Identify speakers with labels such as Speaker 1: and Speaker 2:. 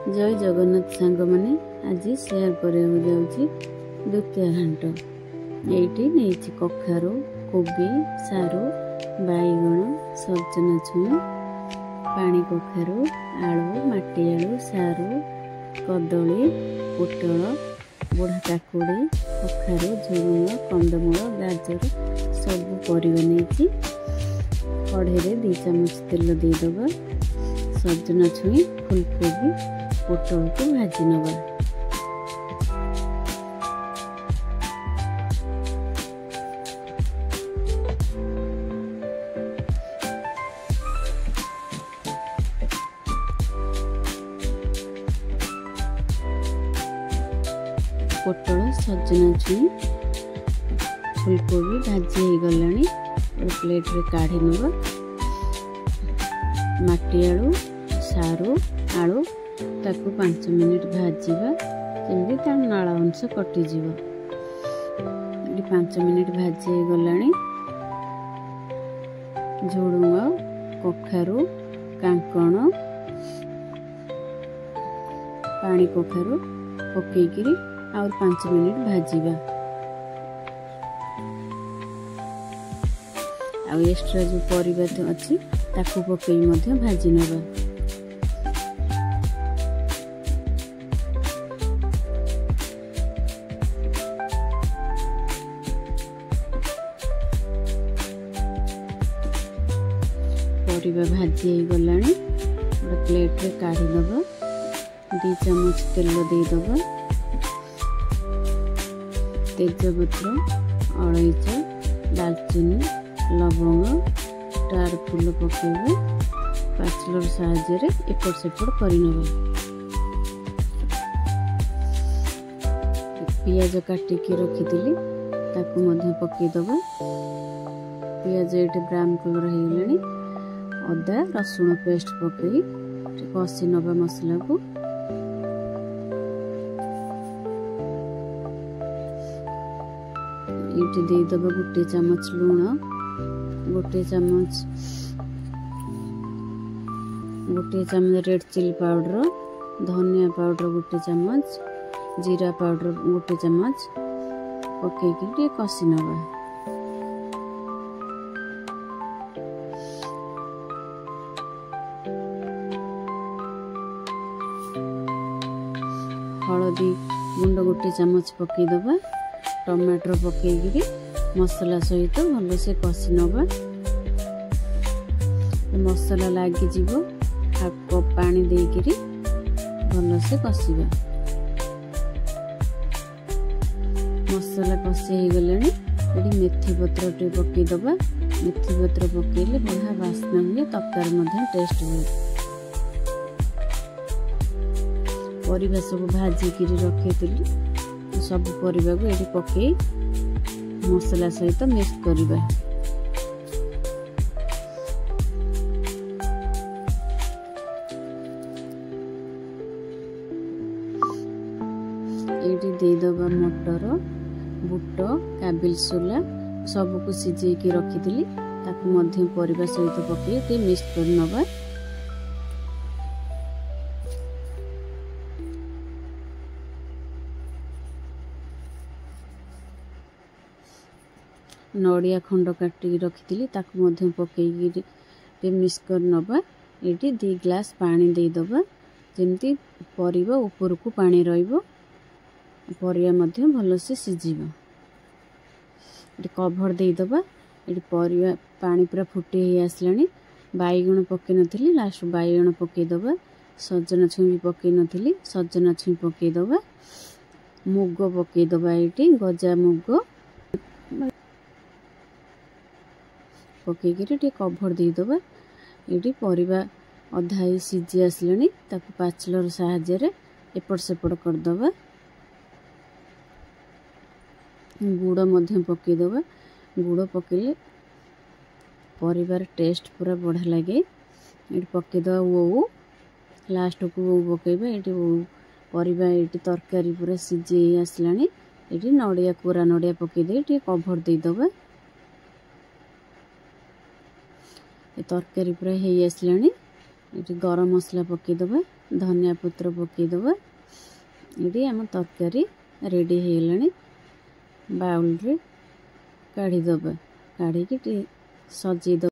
Speaker 1: जय जगन्नाथ सांग मैंने आज शेयर करने जाऊँगी द्वितीय घाट। ये नहीं कखारू कोबी सारू बैगण सजना छुई पानी कखारू आलू माटी आलू सारू कदली पोटल बुढ़ा काकुड़ी कखारू झुड़ुंग कंदमूल गाजर सब परिवा नहीं कढ़े 2 चामच तेल देदेबा सजना छुई फुलकोबी पोटल को भाजी नवा। पोटल सजना छुई फुलकोबी भाजी हो गलानी प्लेट रे काढ़ी नवा। माटी आलू सारू आलू ताकू 5 मिनिट भाजीबा जमी तार नाला अंश कटिजी। 5 मिनिट भाजी हो गलानी झुड़ुंग कखारू कांकण पानी कखारू पकईकरी और 5 मिनिट भाजीबा। आ एक्स्ट्रा जो परिबा अच्छी ताकू पकई मध्य भाजी नवा। परिबा भाजी हो गलानी प्लेट रे काढ़ी दबा 2 चामच तेल देदेबा तेजपत्र अलईच दालचीनी लवंग स्टार फूल पकेबे पाचलर साहाय्य एपट सेपट करनबा। पियाज काटिकी रखी ताकू मध्य पकेदबा। पियाज ये ब्राउन कलर हो गलानी अदा रसुण पेस्ट पकई कषि नवा मसला को। ये देदेबा 1 चामच लुण 1 चामच रेड चिली पाउडर धनिया पाउडर 1 चामच जीरा पाउडर 1 चामच पकईकि कषि नवा। हलदी गुंड 1 चामच पकईदबा टमाटर पकईकि मसला सहित भल से कषि नवा। मसला लगी जीव हाफ कप पानी देकरी भल से कषिबा। मसला कषि हो गलानी ये मेथी पत्र टे पकईदबा। मेथी पत्र पकईले बढ़िया बास्ना हुए तरकारी मध्य टेस्ट हुए। परिबा सब भाजिकी रखी सब परिबा को ये पकई मसला सहित मिक्स करिबा। ये देदेबा मटर बुट काबिल सोला सब को सिझेकी रखी ताकू मध्य परिबा सहित पकई मिक्स कर नवा। नड़िया खंड काटिकी रखी ताकू पकईकि मिक्स कर नवा। ये 2 ग्लास पानी देदेबा जमती परिबा ऊपर को पानी रहिबो परिया मध्य भल से सिझिबो। ये कभर देदेबा। ये परिया पानी पूरा फुटी ही आसलानी बैगण पकई नथिली लास्ट बैगण पकईदबा। सजना छुई भी पकई नथिली सजना छुई पकईदबा। मुग पकईदबा ये गजा मुग पकईकि कभर देदेबा। ये परिबा अधा ही सिझी आसलानी ताकू पाचलर साहाय्य एपट सेपट करदबा। गुड़ मध्य पकईदबा। गुड़ पकईले परिबार टेस्ट पूरा बढ़िया लगे। ये पकईदबा वो लास्ट को वो पकईबा। ये परिबा ये तरकारी पूरा सिझी आसलानी ये नड़िया कोरा नड़िया पकईदे कभर देदेबा। तरकारी पूरा हो आसलानी ये गरम मसला पकईदे धनिया पत्र पकईदे ये आम तरकारी रेडी हो गलानी बाउल रे काढ़ीदे काढ़ी सजेद।